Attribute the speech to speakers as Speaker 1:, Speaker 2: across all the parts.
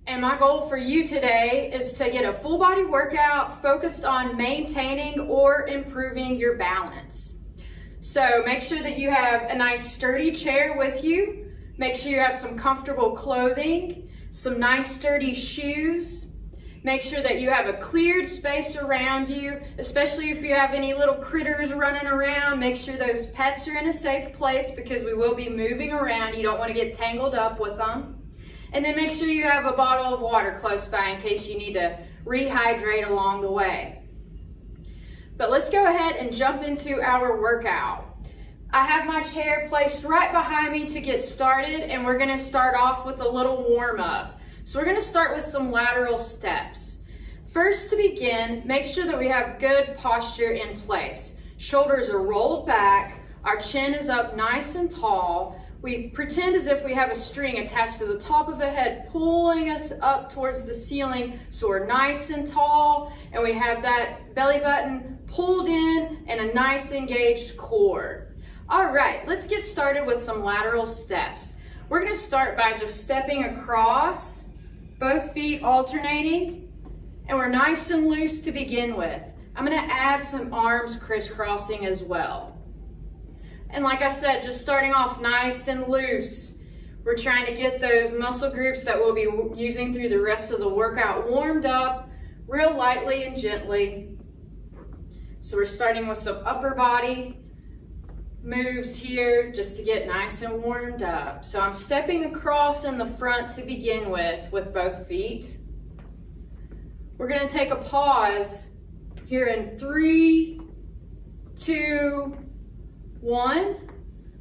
Speaker 1: And my goal for you today is to get a full body workout focused on maintaining or improving your balance. So make sure that you have a nice sturdy chair with you. Make sure you have some comfortable clothing, some nice sturdy shoes. Make sure that you have a cleared space around you, especially if you have any little critters running around. Make sure those pets are in a safe place because we will be moving around. You don't want to get tangled up with them. And then make sure you have a bottle of water close by in case you need to rehydrate along the way. But let's go ahead and jump into our workout. I have my chair placed right behind me to get started, and we're going to start off with a little warm-up. So we're going to start with some lateral steps. First, to begin, make sure that we have good posture in place. Shoulders are rolled back, our chin is up nice and tall. We pretend as if we have a string attached to the top of the head, pulling us up towards the ceiling so we're nice and tall, and we have that belly button pulled in and a nice engaged core. All right, let's get started with some lateral steps. We're going to start by just stepping across, both feet alternating, and we're nice and loose to begin with. I'm going to add some arms crisscrossing as well. And like I said, just starting off nice and loose. We're trying to get those muscle groups that we'll be using through the rest of the workout warmed up real lightly and gently. So we're starting with some upper body moves here just to get nice and warmed up. So I'm stepping across in the front to begin with both feet. We're going to take a pause here in 3, 2, 1.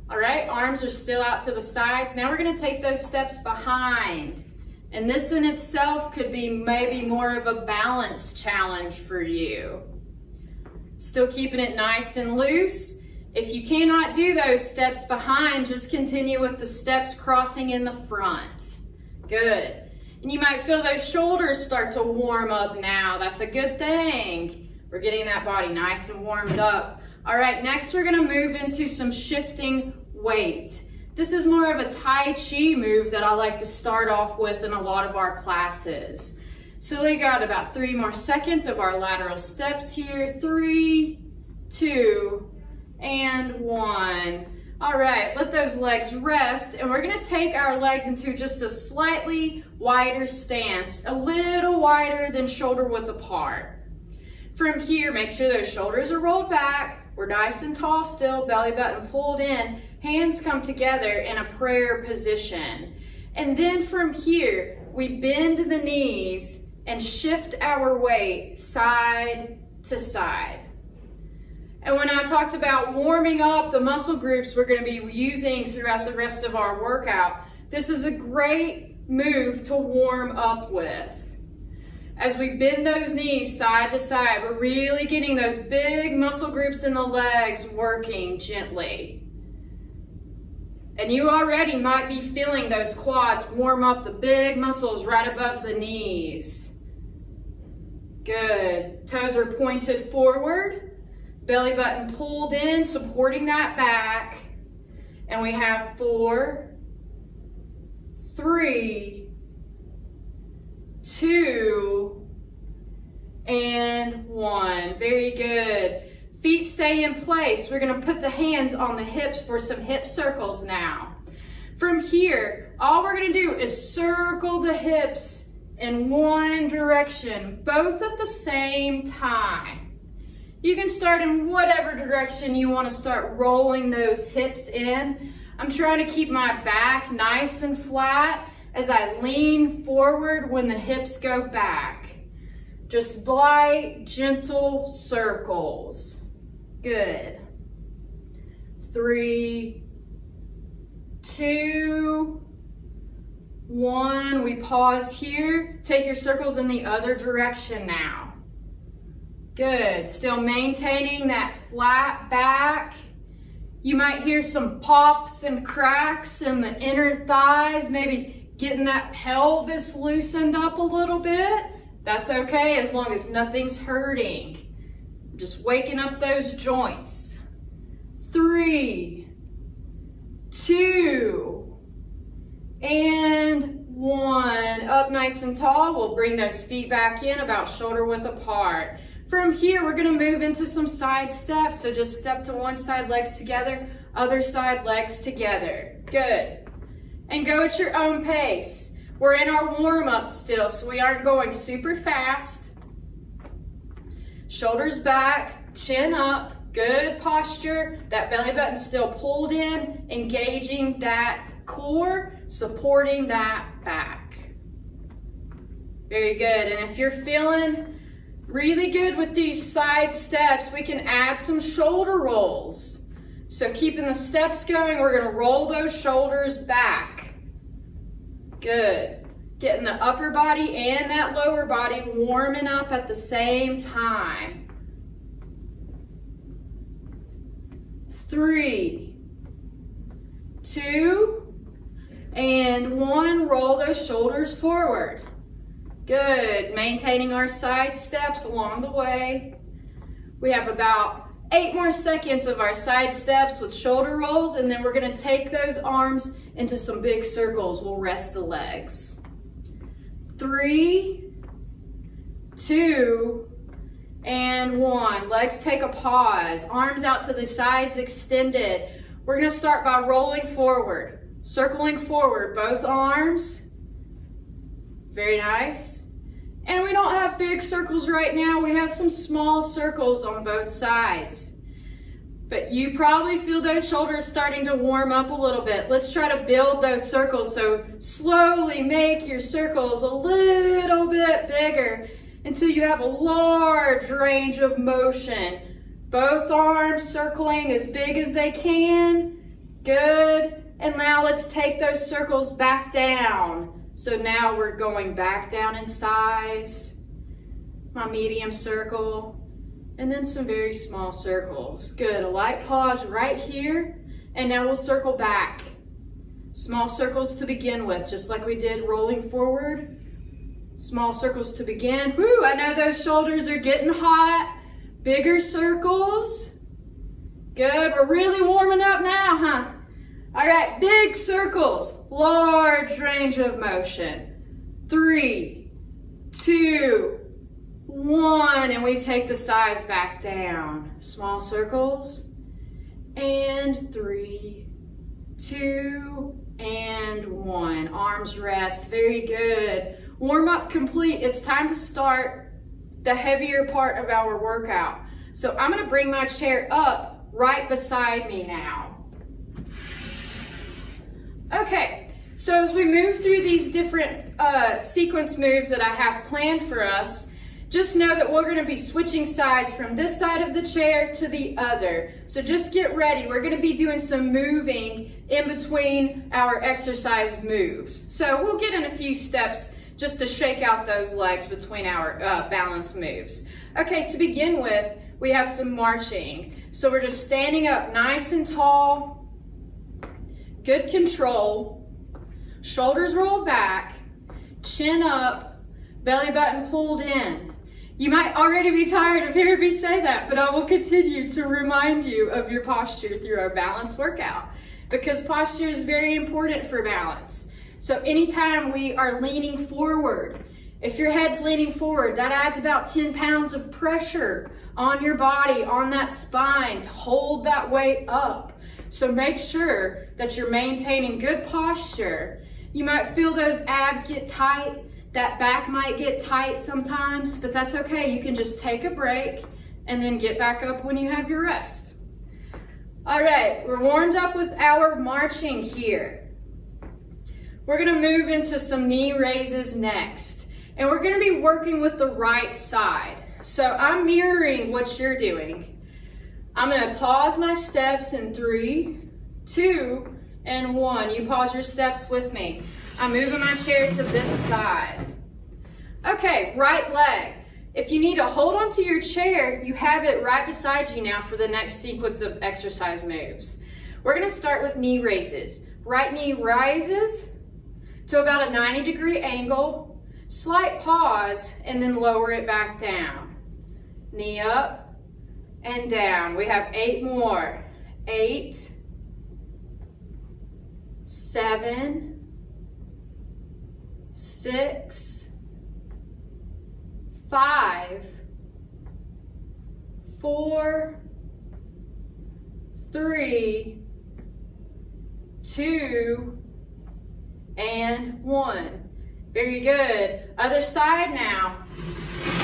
Speaker 1: All right, arms are still out to the sides. Now we're going to take those steps behind. And this in itself could be maybe more of a balance challenge for you. Still keeping it nice and loose. If you cannot do those steps behind, just continue with the steps crossing in the front. Good. And you might feel those shoulders start to warm up now. That's a good thing. We're getting that body nice and warmed up. All right, next we're going to move into some shifting weight. This is more of a Tai Chi move that I like to start off with in a lot of our classes. So we got about 3 more seconds of our lateral steps here. 3, 2, and 1. All right, let those legs rest, and we're going to take our legs into just a slightly wider stance, a little wider than shoulder width apart. From here, make sure those shoulders are rolled back. We're nice and tall still, belly button pulled in, hands come together in a prayer position. And then from here, we bend the knees and shift our weight side to side. And when I talked about warming up the muscle groups we're going to be using throughout the rest of our workout, this is a great move to warm up with. As we bend those knees side to side, we're really getting those big muscle groups in the legs working gently. And you already might be feeling those quads warm up, the big muscles right above the knees. Good. Toes are pointed forward. Belly button pulled in, supporting that back. And we have 4, 3, 2, and 1. Very good. Feet stay in place. We're going to put the hands on the hips for some hip circles now. From here, all we're going to do is circle the hips in one direction, both at the same time. You can start in whatever direction you want to start rolling those hips in. I'm trying to keep my back nice and flat as I lean forward when the hips go back. Just light, gentle circles. Good. 3, 2, 1. We pause here. Take your circles in the other direction now. Good. Still maintaining that flat back. You might hear some pops and cracks in the inner thighs, maybe getting that pelvis loosened up a little bit. That's okay as long as nothing's hurting. Just waking up those joints. 3, 2, and 1. Up nice and tall. We'll bring those feet back in about shoulder width apart. From here, we're gonna move into some side steps. So just step to one side, legs together, other side, legs together. Good. And go at your own pace. We're in our warm-up still, so we aren't going super fast. Shoulders back, chin up, good posture. That belly button still pulled in, engaging that core, supporting that back. Very good. And if you're feeling really good with these side steps, we can add some shoulder rolls. So keeping the steps going, we're gonna roll those shoulders back. Good. Getting the upper body and that lower body warming up at the same time. 3, 2, and 1. Roll those shoulders forward. Good. Maintaining our side steps along the way. We have about 8 more seconds of our side steps with shoulder rolls, and then we're going to take those arms into some big circles. We'll rest the legs. 3, 2, and 1. Legs take a pause. Arms out to the sides extended. We're going to start by rolling forward, circling forward, both arms. Very nice. And we don't have big circles right now. We have some small circles on both sides. But you probably feel those shoulders starting to warm up a little bit. Let's try to build those circles. So slowly make your circles a little bit bigger until you have a large range of motion. Both arms circling as big as they can. Good. And now let's take those circles back down. So now we're going back down in size. My medium circle. And then some very small circles. Good. A light pause right here. And now we'll circle back. Small circles to begin with, just like we did rolling forward. Small circles to begin. Woo, I know those shoulders are getting hot. Bigger circles. Good. We're really warming up now, huh? All right, big circles. Large range of motion. 3, 2, 1, and we take the sides back down. Small circles. And 3, 2, and 1. Arms rest. Very good. Warm up complete. It's time to start the heavier part of our workout. So I'm going to bring my chair up right beside me now. Okay, so as we move through these different sequence moves that I have planned for us, just know that we're going to be switching sides from this side of the chair to the other. So just get ready. We're going to be doing some moving in between our exercise moves. So we'll get in a few steps just to shake out those legs between our balance moves. Okay, to begin with, we have some marching. So we're just standing up nice and tall. Good control, shoulders rolled back, chin up, belly button pulled in. You might already be tired of hearing me say that, but I will continue to remind you of your posture through our balance workout because posture is very important for balance. So anytime we are leaning forward, if your head's leaning forward, that adds about 10 pounds of pressure on your body, on that spine to hold that weight up. So make sure that you're maintaining good posture. You might feel those abs get tight. That back might get tight sometimes, but that's okay. You can just take a break and then get back up when you have your rest. All right, we're warmed up with our marching here. We're gonna move into some knee raises next. And we're gonna be working with the right side. So I'm mirroring what you're doing. I'm gonna pause my steps in 3, 2, and 1. You pause your steps with me. I'm moving my chair to this side. Okay, right leg. If you need to hold onto your chair, you have it right beside you now for the next sequence of exercise moves. We're gonna start with knee raises. Right knee rises to about a 90-degree angle, slight pause, and then lower it back down. Knee up and down. We have 8 more. 8, 7, 6, 6, 5, 4, 3, 2, and 1. Very good. Other side now.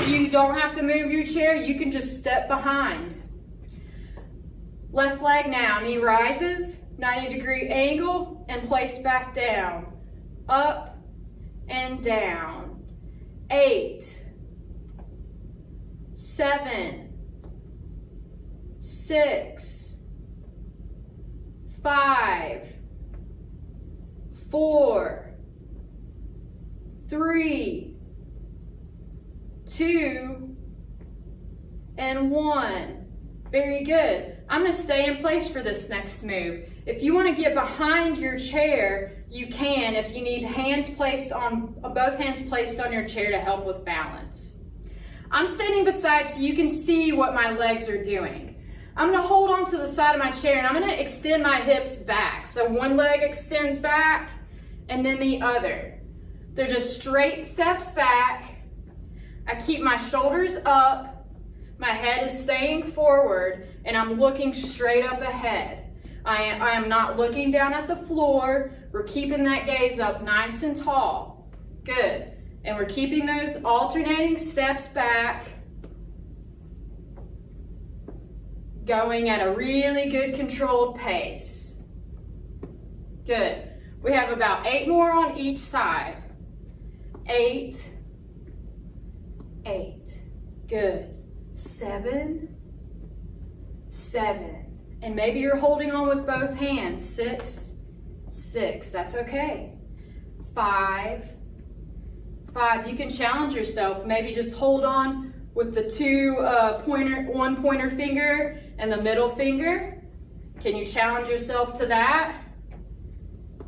Speaker 1: You don't have to move your chair. You can just step behind. Left leg now. Knee rises, 90-degree angle, and place back down. Up and down. 8, 7, 6, 5, 4, 3, 2, and 1. Very good. I'm going to stay in place for this next move. If you want to get behind your chair, you can if you need both hands placed on your chair to help with balance. I'm standing beside so you can see what my legs are doing. I'm going to hold on to the side of my chair and I'm going to extend my hips back. So one leg extends back and then the other. They're just straight steps back. I keep my shoulders up. My head is staying forward and I'm looking straight up ahead. I am not looking down at the floor. We're keeping that gaze up nice and tall. Good. And we're keeping those alternating steps back, going at a really good controlled pace. Good. We have about 8 more on each side. 8, 8. Good. 7, 7. And maybe you're holding on with both hands. 6, 6. That's okay. 5, 5. You can challenge yourself. Maybe just hold on with the one pointer finger and the middle finger. Can you challenge yourself to that?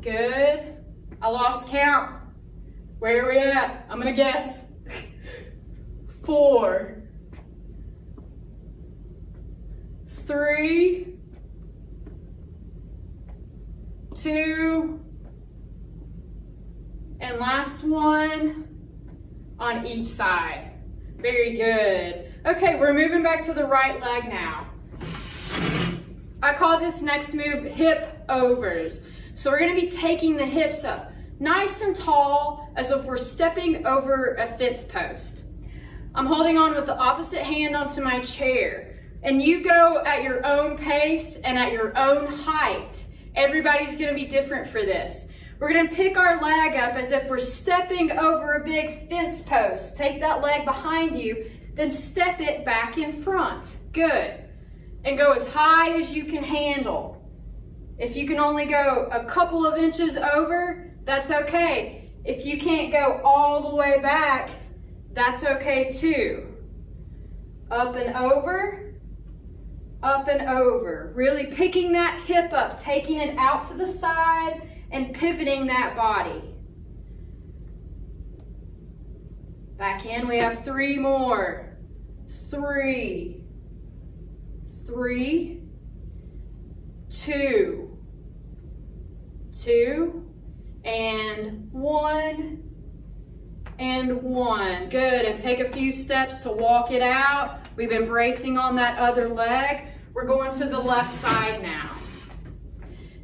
Speaker 1: Good. I lost count. Where are we at? I'm gonna guess. 4, 3, 2, and last one on each side. Very good. Okay, we're moving back to the right leg now. I call this next move hip overs. So we're going to be taking the hips up nice and tall as if we're stepping over a fence post. I'm holding on with the opposite hand onto my chair. And you go at your own pace and at your own height. Everybody's going to be different for this. We're going to pick our leg up as if we're stepping over a big fence post. Take that leg behind you, then step it back in front. Good. And go as high as you can handle. If you can only go a couple of inches over, that's okay. If you can't go all the way back, that's okay too. Up and over, up and over. Really picking that hip up, taking it out to the side and pivoting that body. Back in, we have 3 more. 3, 3, 2, 2, and 1, and 1. Good, and take a few steps to walk it out. We've been bracing on that other leg. We're going to the left side now.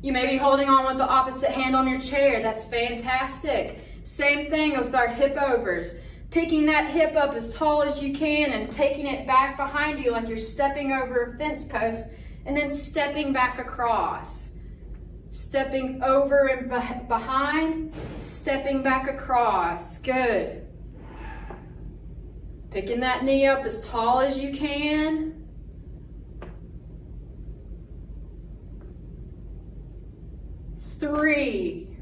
Speaker 1: You may be holding on with the opposite hand on your chair. That's fantastic. Same thing with our hip overs. Picking that hip up as tall as you can and taking it back behind you like you're stepping over a fence post, and then stepping back across. Stepping over and behind, stepping back across. Good. Picking that knee up as tall as you can. 3,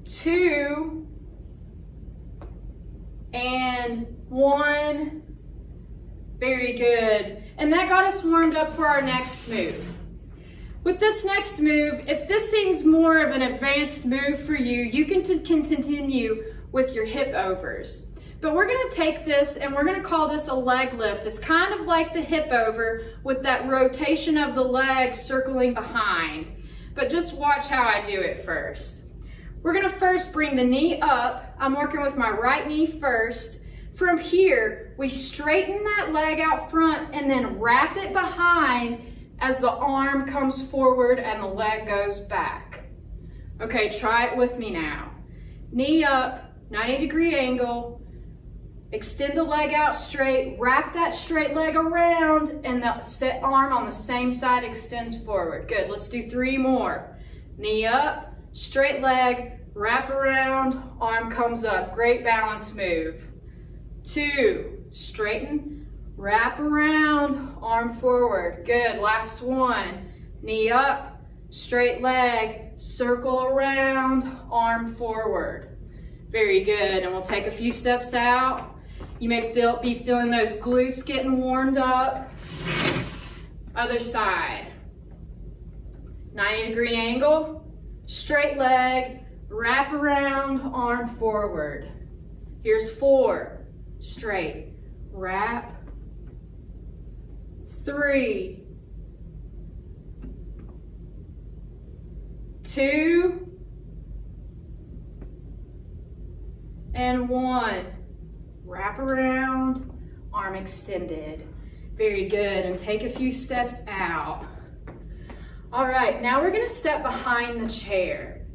Speaker 1: 2, and 1. Very good. And that got us warmed up for our next move. With this next move, if this seems more of an advanced move for you, you can continue with your hip overs. But we're going to take this and we're going to call this a leg lift. It's kind of like the hip over with that rotation of the legs circling behind. But just watch how I do it first. We're gonna first bring the knee up. I'm working with my right knee first. From here, we straighten that leg out front and then wrap it behind as the arm comes forward and the leg goes back. Okay, try it with me now. Knee up, 90-degree angle. Extend the leg out straight, wrap that straight leg around, and the set arm on the same side extends forward. Good, let's do 3 more. Knee up, straight leg, wrap around, arm comes up. Great balance move. 2, straighten, wrap around, arm forward. Good, last one. Knee up, straight leg, circle around, arm forward. Very good, and we'll take a few steps out. You may be feeling those glutes getting warmed up. Other side. 90-degree angle, straight leg, wrap around, arm forward. Here's 4. Straight, wrap. 3, 2, and 1. Wrap around, arm extended. Very good, and take a few steps out. All right, now we're gonna step behind the chair.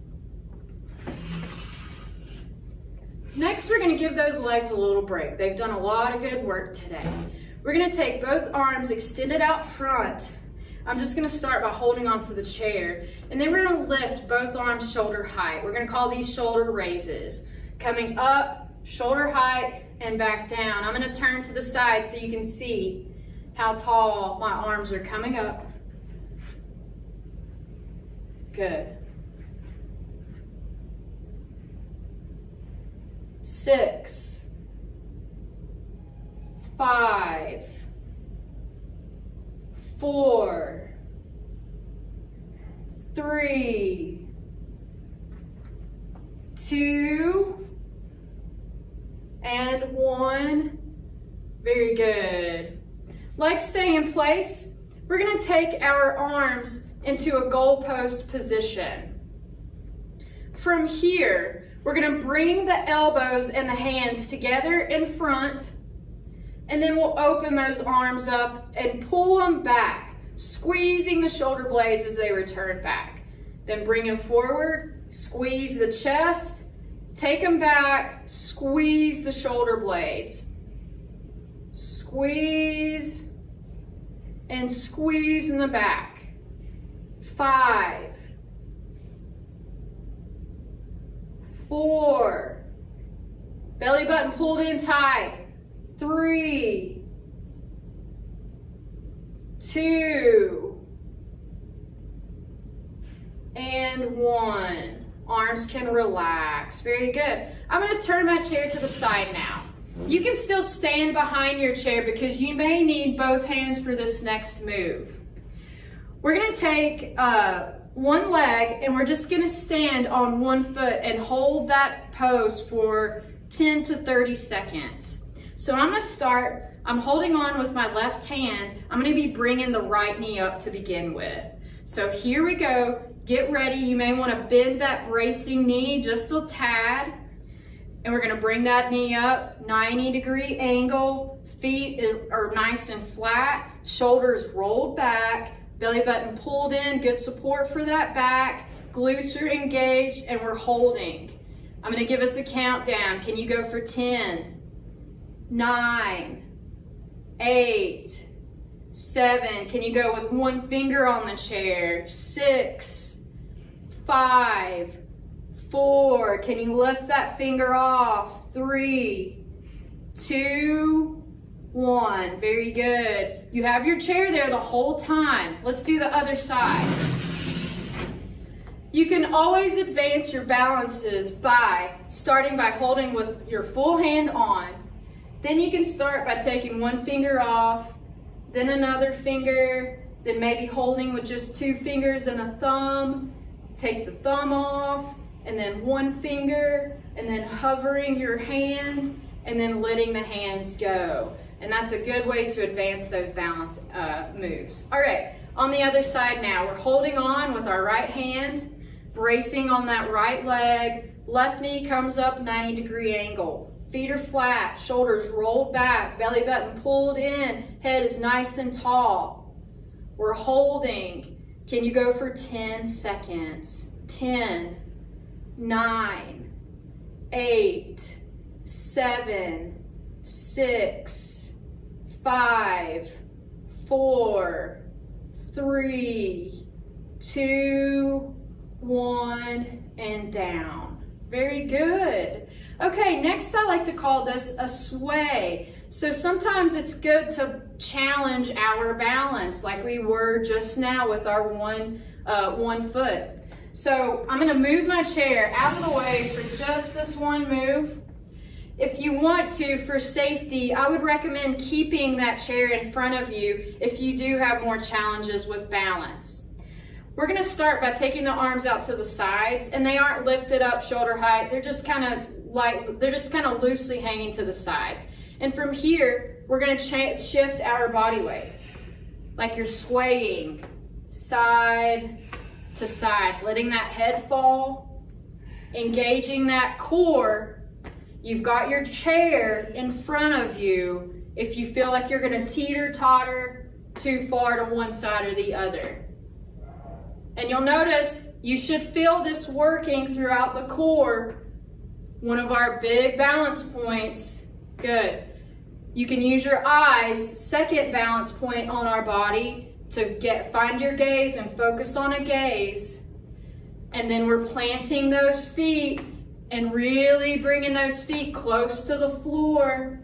Speaker 1: Next, we're gonna give those legs a little break. They've done a lot of good work today. We're gonna take both arms extended out front. I'm just gonna start by holding onto the chair, and then we're gonna lift both arms shoulder height. We're gonna call these shoulder raises. Coming up, shoulder height, and back down. I'm gonna turn to the side so you can see how tall my arms are coming up. Good. 6, 5, 4, 3, 2, and 1. Very good. Legs stay in place. We're going to take our arms into a goalpost position. From here, we're going to bring the elbows and the hands together in front, and then we'll open those arms up and pull them back, squeezing the shoulder blades as they return back. Then bring them forward, squeeze the chest, take them back, squeeze the shoulder blades. Squeeze and squeeze in the back. 5, 4, belly button pulled in tight. 3, 2, and 1. Arms can relax. Very good. I'm going to turn my chair to the side now. You can still stand behind your chair because you may need both hands for this next move. We're going to take one leg and we're just going to stand on one foot and hold that pose for 10 to 30 seconds. So I'm going to start. I'm holding on with my left hand. I'm going to be bringing the right knee up to begin with. So here we go. Get ready. You may want to bend that bracing knee just a tad. And we're going to bring that knee up, 90-degree angle. Feet are nice and flat. Shoulders rolled back. Belly button pulled in. Good support for that back. Glutes are engaged and we're holding. I'm going to give us a countdown. Can you go for 10, 9, 8, 7. Can you go with one finger on the chair? 6, 5, 4. Can you lift that finger off? 3, 2, 1. Very good. You have your chair there the whole time. Let's do the other side. You can always advance your balances by starting by holding with your full hand on. Then you can start by taking one finger off, then another finger, then maybe holding with just 2 fingers and a thumb. Take the thumb off, and then one finger, and then hovering your hand, and then letting the hands go. And that's a good way to advance those balance moves. All right, on the other side now, we're holding on with our right hand. Bracing on that right leg. Left knee comes up 90-degree angle. Feet are flat, shoulders rolled back, belly button pulled in, head is nice and tall. We're holding. Can you go for 10 seconds? 10, 9, 8, 7, 6, 5, 4, 3, 2, 1, and down. Very good. Okay, next I like to call this a sway. So sometimes it's good to challenge our balance like we were just now with our one foot. So I'm going to move my chair out of the way for just this one move. If you want to, for safety, I would recommend keeping that chair in front of you if you do have more challenges with balance. We're going to start by taking the arms out to the sides, and they aren't lifted up shoulder height. They're just kind of loosely hanging to the sides. And from here, we're going to shift our body weight, like you're swaying side to side, letting that head fall, engaging that core. You've got your chair in front of you if you feel like you're going to teeter-totter too far to one side or the other. And you'll notice you should feel this working throughout the core. One of our big balance points. Good. You can use your eyes, second balance point on our body, to find your gaze and focus on a gaze. And then we're planting those feet and really bringing those feet close to the floor,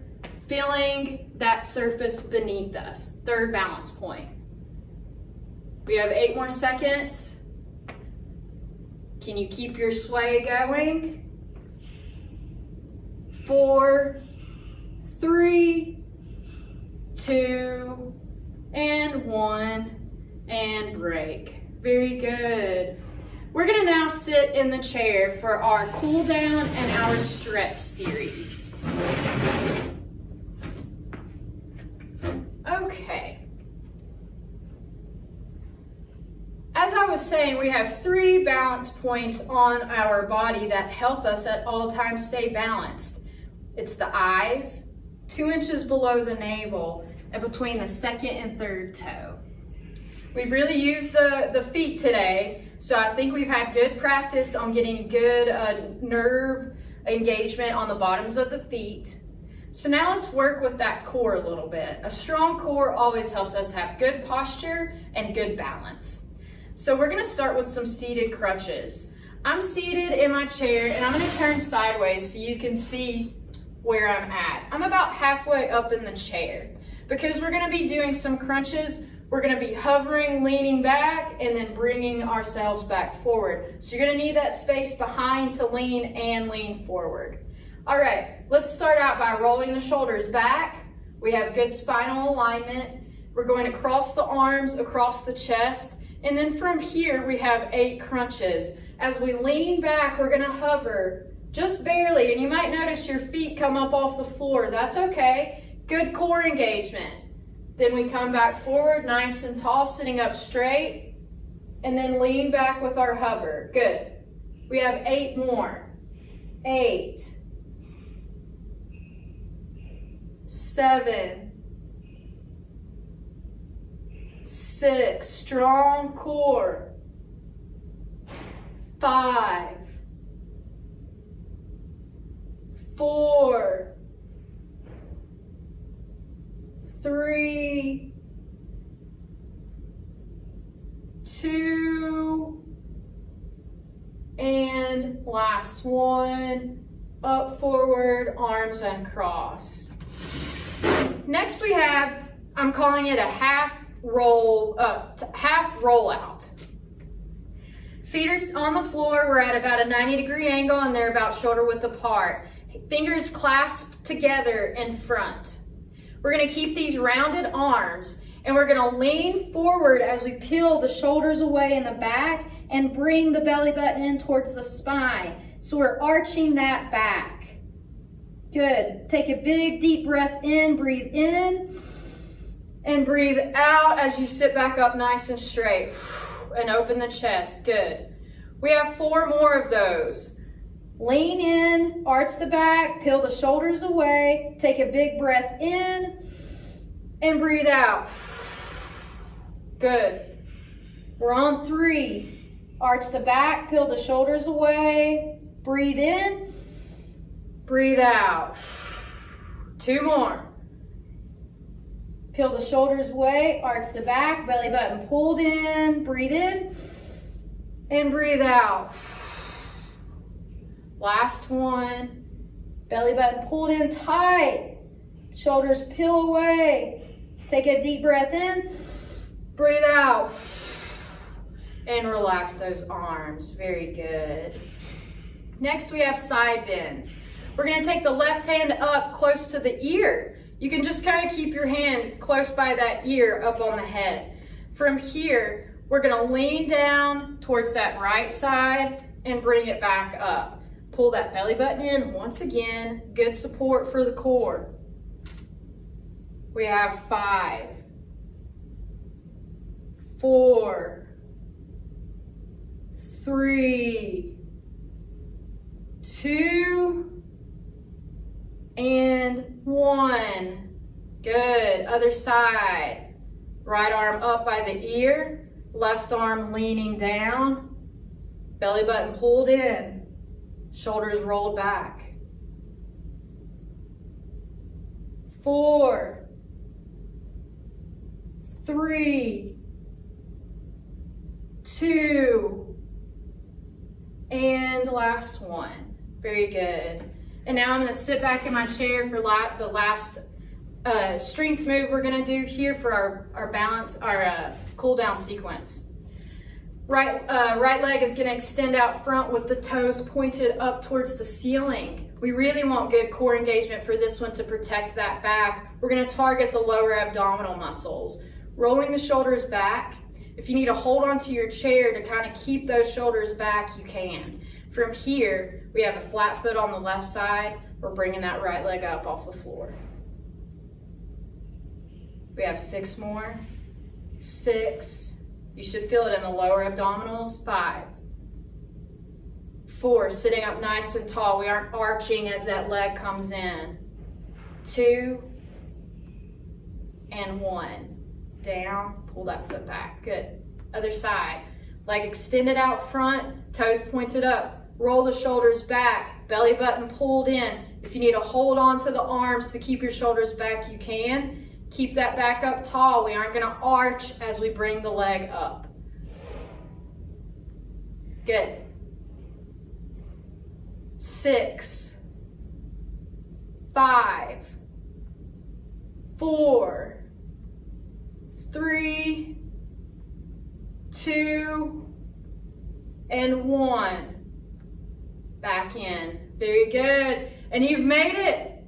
Speaker 1: feeling that surface beneath us. Third balance point. We have 8 more seconds. Can you keep your sway going? 4, 3, 2, and 1, and break. Very good. We're going to now sit in the chair for our cool down and our stretch series. Okay. As I was saying, we have 3 balance points on our body that help us at all times stay balanced. It's the eyes, 2 inches below the navel, and between the second and third toe. We've really used the feet today, so I think we've had good practice on getting good nerve engagement on the bottoms of the feet. So now let's work with that core a little bit. A strong core always helps us have good posture and good balance. So we're going to start with some seated crutches. I'm seated in my chair and I'm going to turn sideways so you can see where I'm at. I'm about halfway up in the chair. Because we're going to be doing some crunches, we're going to be hovering, leaning back, and then bringing ourselves back forward. So you're going to need that space behind to lean and lean forward. All right, let's start out by rolling the shoulders back. We have good spinal alignment. We're going to cross the arms across the chest. And then from here, we have 8 crunches. As we lean back, we're going to hover just barely. And you might notice your feet come up off the floor. That's okay. Good core engagement. Then we come back forward, nice and tall, sitting up straight. And then lean back with our hover. Good. We have 8 more. 8. 7. 6, strong core. 5, 4, 3, 2, and last one. Up, forward, arms uncross. Next we have, I'm calling it a half roll out. Feet are on the floor. We're at about a 90-degree angle and they're about shoulder width apart. Fingers clasped together in front. We're going to keep these rounded arms and we're going to lean forward as we peel the shoulders away in the back and bring the belly button in towards the spine. So we're arching that back. Good. Take a big deep breath in, breathe in. And breathe out as you sit back up nice and straight. And open the chest. Good. We have 4 more of those. Lean in, arch the back, peel the shoulders away, take a big breath in, and breathe out. Good. We're on 3. Arch the back, peel the shoulders away, breathe in, breathe out. 2 more. Peel the shoulders away, arch the back, belly button pulled in, breathe in, and breathe out. Last one. Belly button pulled in tight, shoulders peel away. Take a deep breath in, breathe out, and relax those arms. Very good. Next we have side bends. We're going to take the left hand up close to the ear. You can just kind of keep your hand close by that ear up on the head. From here, we're going to lean down towards that right side and bring it back up. Pull that belly button in once again. Good support for the core. We have 5, 4, 3, 2, and 1. Good. Other side. Right arm up by the ear. Left arm leaning down. Belly button pulled in. Shoulders rolled back. 4, 3, 2, and last one. Very good. And now I'm going to sit back in my chair for the last strength move we're going to do here for our balance, our cool down sequence. Right leg is going to extend out front with the toes pointed up towards the ceiling. We really want good core engagement for this one to protect that back. We're going to target the lower abdominal muscles. Rolling the shoulders back. If you need to hold onto your chair to kind of keep those shoulders back, you can. From here, we have a flat foot on the left side. We're bringing that right leg up off the floor. We have 6 more. 6. You should feel it in the lower abdominals. 5. 4. Sitting up nice and tall. We aren't arching as that leg comes in. 2. And 1. Down. Pull that foot back. Good. Other side. Leg extended out front. Toes pointed up. Roll the shoulders back, belly button pulled in. If you need to hold on to the arms to keep your shoulders back, you can. Keep that back up tall. We aren't going to arch as we bring the leg up. Good. 6, 5, 4, 3, 2, and 1. Back in. Very good. And you've made it.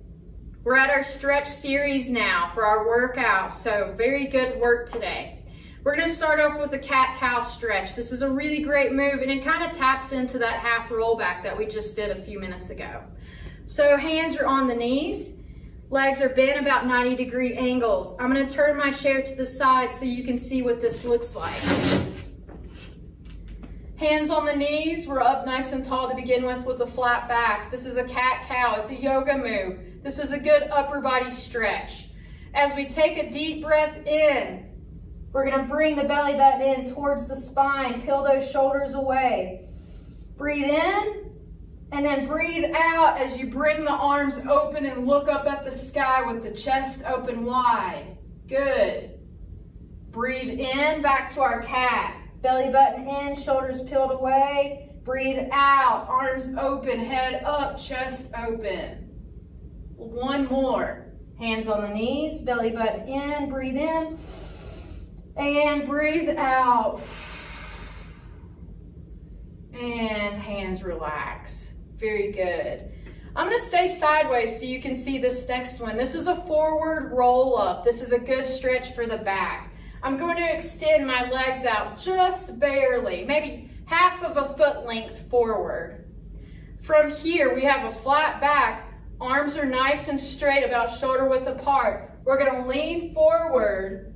Speaker 1: We're at our stretch series now for our workout. So very good work today. We're going to start off with a cat-cow stretch. This is a really great move and it kind of taps into that half rollback that we just did a few minutes ago. So hands are on the knees. Legs are bent about 90-degree angles. I'm going to turn my chair to the side so you can see what this looks like. Hands on the knees, we're up nice and tall to begin with a flat back. This is a cat-cow, it's a yoga move. This is a good upper body stretch. As we take a deep breath in, we're gonna bring the belly button in towards the spine, peel those shoulders away. Breathe in, and then breathe out as you bring the arms open and look up at the sky with the chest open wide. Good. Breathe in, back to our cat. Belly button in, shoulders peeled away. Breathe out, arms open, head up, chest open. 1 more. Hands on the knees, belly button in, breathe in. And breathe out. And hands relax. Very good. I'm going to stay sideways so you can see this next one. This is a forward roll up. This is a good stretch for the back. I'm going to extend my legs out just barely, maybe half of a foot length forward. From here, we have a flat back. Arms are nice and straight, about shoulder width apart. We're going to lean forward,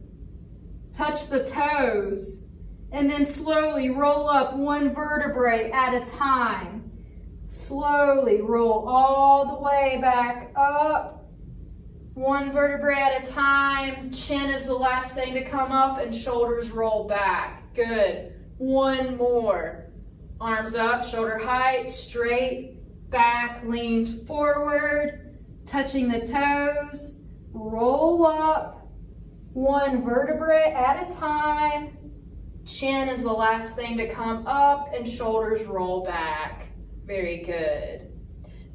Speaker 1: touch the toes, And then slowly roll up one vertebrae at a time. Slowly roll all the way back up. One vertebrae at a time. Chin is the last thing to come up and shoulders roll back. Good. One more. Arms up, shoulder height, straight, back, leans forward, touching the toes. Roll up. One vertebrae at a time. Chin is the last thing to come up and shoulders roll back. Very good.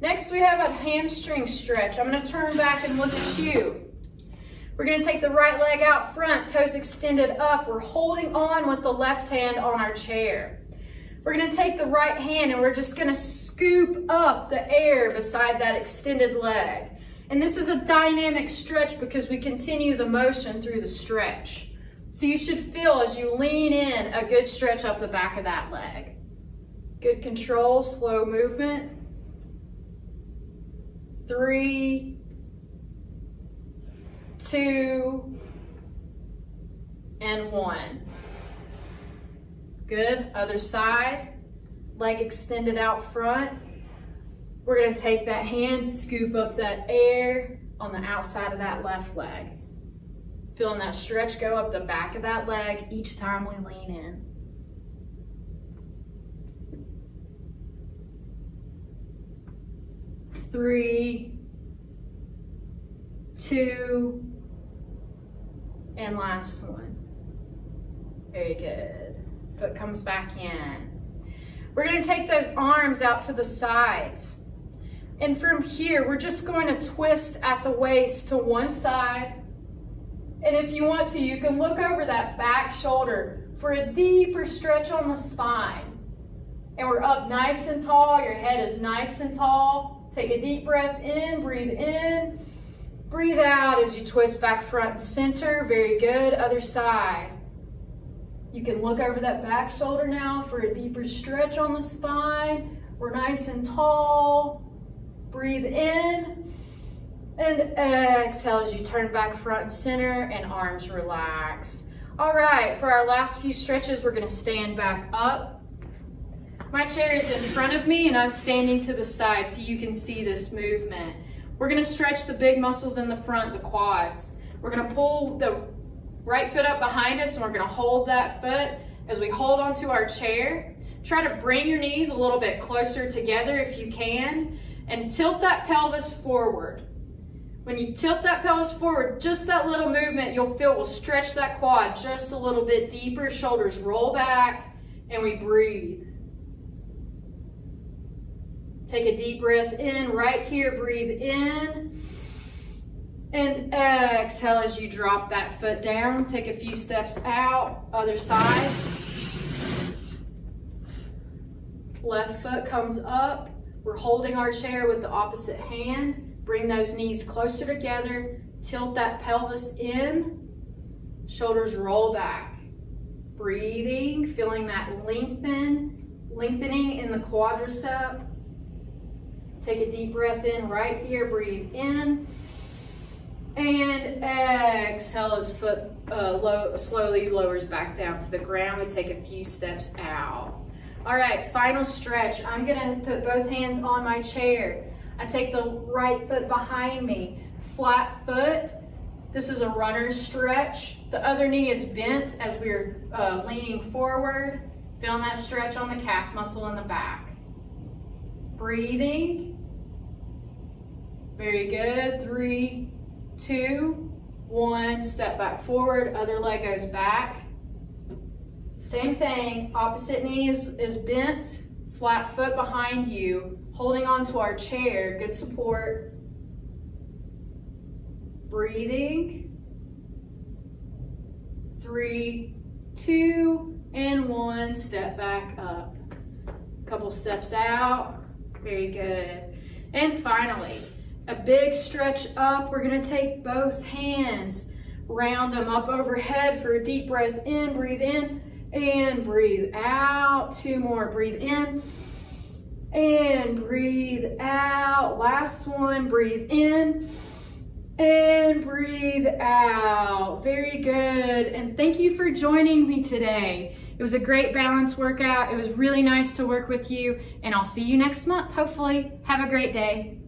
Speaker 1: Next we have a hamstring stretch. I'm going to turn back and look at you. We're going to take the right leg out front, toes extended up. We're holding on with the left hand on our chair. We're going to take the right hand and we're just going to scoop up the air beside that extended leg. And this is a dynamic stretch because we continue the motion through the stretch. So you should feel as you lean in a good stretch up the back of that leg. Good control, slow movement. 3, 2, and 1. Good, other side. Leg extended out front. We're going to take that hand, scoop up that air on the outside of that left leg. Feeling that stretch go up the back of that leg each time we lean in. 3, 2, and last one. Very good. Foot comes back in. We're going to take those arms out to the sides. And from here, we're just going to twist at the waist to one side. And if you want to, you can look over that back shoulder for a deeper stretch on the spine. And we're up nice and tall. Your head is nice and tall. Take a deep breath in, breathe in. Breathe out as you twist back front and center. Very good. Other side. You can look over that back shoulder now for a deeper stretch on the spine. We're nice and tall. Breathe in. And exhale as you turn back front and center and arms relax. All right, for our last few stretches, we're going to stand back up. My chair is in front of me and I'm standing to the side so you can see this movement. We're going to stretch the big muscles in the front, the quads. We're going to pull the right foot up behind us and we're going to hold that foot as we hold onto our chair. Try to bring your knees a little bit closer together if you can and tilt that pelvis forward. When you tilt that pelvis forward, just that little movement you'll feel will stretch that quad just a little bit deeper. Shoulders roll back and we breathe. Take a deep breath in right here. Breathe in. And exhale as you drop that foot down. Take a few steps out. Other side. Left foot comes up. We're holding our chair with the opposite hand. Bring those knees closer together. Tilt that pelvis in. Shoulders roll back. Breathing, feeling that lengthening in the quadricep. Take a deep breath in right here. Breathe in. And exhale as foot slowly lowers back down to the ground. We take a few steps out. All right, final stretch. I'm going to put both hands on my chair. I take the right foot behind me, flat foot. This is a runner's stretch. The other knee is bent as we're leaning forward. Feeling that stretch on the calf muscle in the back. Breathing. Very good. 3, 2, 1. Step back forward. Other leg goes back. Same thing. Opposite knee is bent. Flat foot behind you. Holding onto our chair, good support. Breathing. 3, 2, and 1. Step back up. Couple steps out. Very good. And finally, a big stretch up. We're going to take both hands, round them up overhead for a deep breath in. Breathe in and breathe out. 2 more. Breathe in. And breathe out. Last one. Breathe in and breathe out. Very good. And thank you for joining me today. It was a great balance workout. It was really nice to work with you, and I'll see you next month, hopefully. Have a great day.